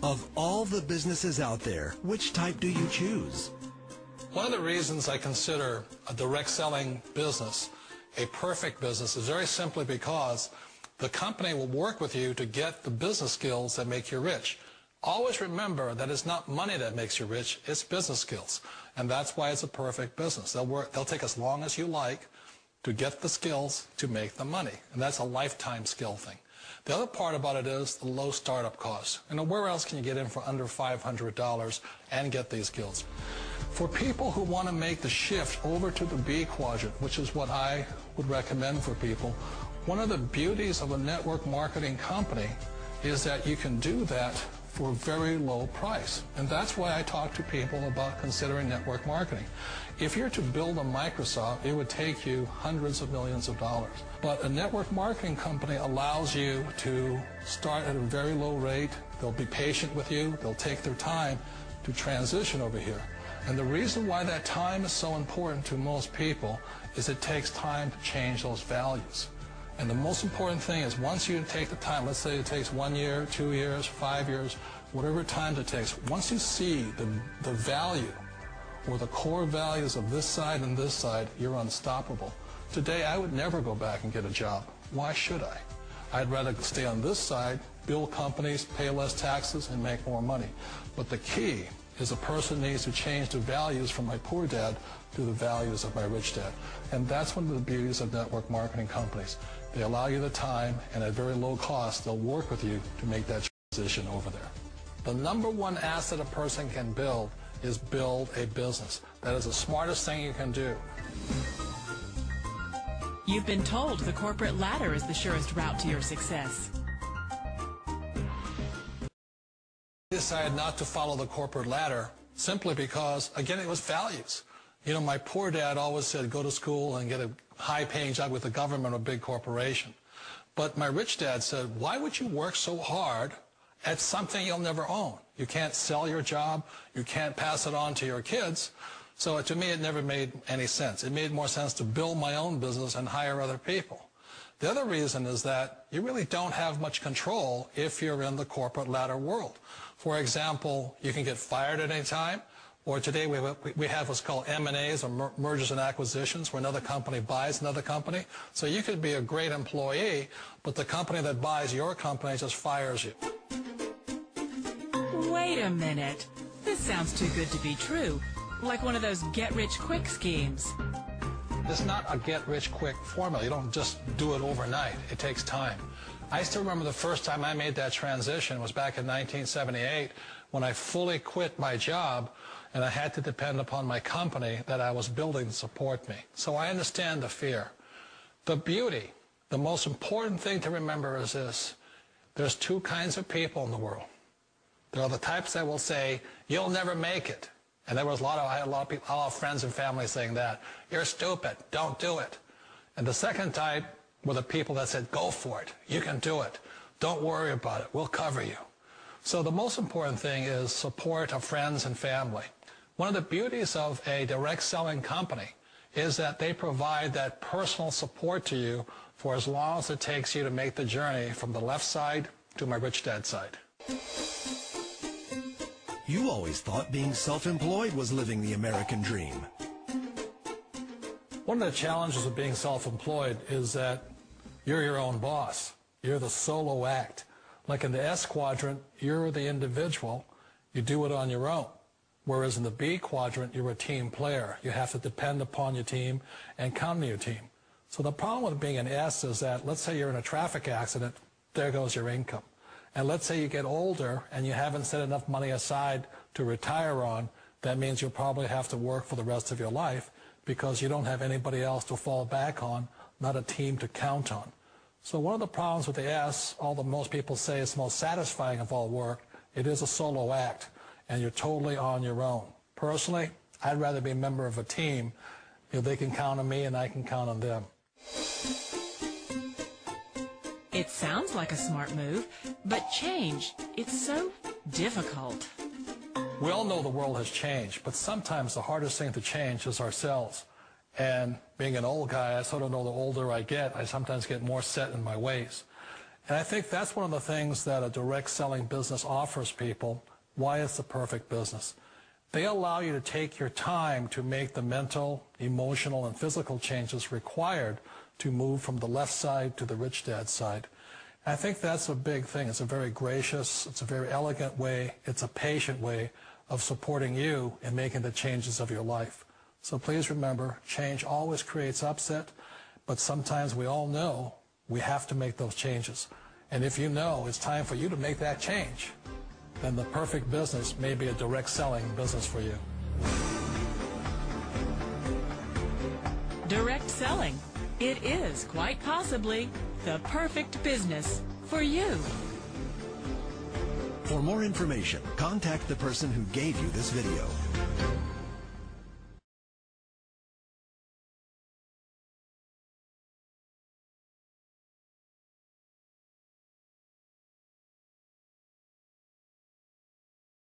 Of all the businesses out there, which type do you choose? One of the reasons I consider a direct selling business a perfect business is very simply because the company will work with you to get the business skills that make you rich. Always remember that it's not money that makes you rich, it's business skills. And that's why it's a perfect business. They'll take as long as you like to get the skills to make the money. And that's a lifetime skill thing. The other part about it is the low startup costs. Where else can you get in for under $500 and get these skills? For people who want to make the shift over to the B quadrant, which is what I would recommend for people, one of the beauties of a network marketing company is that you can do that for a very low price. And that's why I talk to people about considering network marketing. If you're to build a Microsoft, it would take you hundreds of millions of dollars. But a network marketing company allows you to start at a very low rate. They'll be patient with you. They'll take their time to transition over here. And the reason why that time is so important to most people is it takes time to change those values. And the most important thing is once you take the time, let's say it takes 1 year, 2 years, 5 years, whatever time it takes, once you see the value or the core values of this side and this side, you're unstoppable. Today, I would never go back and get a job. Why should I? I'd rather stay on this side, build companies, pay less taxes, and make more money. But the key is a person needs to change the values from my poor dad to the values of my rich dad. And that's one of the beauties of network marketing companies. They allow you the time, and at very low cost, they'll work with you to make that transition over there. The number one asset a person can build is build a business. That is the smartest thing you can do. You've been told the corporate ladder is the surest route to your success. I decided not to follow the corporate ladder simply because, again, it was values. My poor dad always said, go to school and get a high-paying job with the government or a big corporation. But my rich dad said, why would you work so hard at something you'll never own? You can't sell your job. You can't pass it on to your kids. So to me, it never made any sense. It made more sense to build my own business and hire other people. The other reason is that you really don't have much control if you're in the corporate ladder world. For example, you can get fired at any time. Or today we have what's called M&As, or mergers and acquisitions, where another company buys another company. So you could be a great employee, but the company that buys your company just fires you. Wait a minute. This sounds too good to be true. Like one of those get-rich-quick schemes. It's not a get-rich-quick formula. You don't just do it overnight. It takes time. I still remember the first time I made that transition was back in 1978 when I fully quit my job and I had to depend upon my company that I was building to support me. So I understand the fear. The beauty, the most important thing to remember is this. There's two kinds of people in the world. There are the types that will say, you'll never make it. And I had a lot of friends and family saying that. You're stupid. Don't do it. And the second type were the people that said, go for it. You can do it. Don't worry about it. We'll cover you. So the most important thing is support of friends and family. One of the beauties of a direct selling company is that they provide that personal support to you for as long as it takes you to make the journey from the left side to my rich dad side. You always thought being self-employed was living the American dream. One of the challenges of being self-employed is that you're your own boss. You're the solo act. Like in the S quadrant, you're the individual. You do it on your own. Whereas in the B quadrant, you're a team player. You have to depend upon your team and count on your team. So the problem with being an S is that, let's say you're in a traffic accident, there goes your income. And let's say you get older and you haven't set enough money aside to retire on, that means you'll probably have to work for the rest of your life because you don't have anybody else to fall back on, not a team to count on. So one of the problems with the S, although most people say it's the most satisfying of all work, it is a solo act, and you're totally on your own. Personally, I'd rather be a member of a team. They can count on me and I can count on them. It sounds like a smart move, but change, it's so difficult. We all know the world has changed, but sometimes the hardest thing to change is ourselves. And being an old guy, I sort of know the older I get, I sometimes get more set in my ways. And I think that's one of the things that a direct selling business offers people, why it's the perfect business. They allow you to take your time to make the mental, emotional, and physical changes required to move from the left side to the rich dad side. And I think that's a big thing. It's a very gracious, it's a very elegant way, it's a patient way of supporting you in making the changes of your life. So please remember, change always creates upset, but sometimes we all know we have to make those changes. And if you know it's time for you to make that change, then the perfect business may be a direct selling business for you. Direct selling. It is quite possibly the perfect business for you. For more information, contact the person who gave you this video.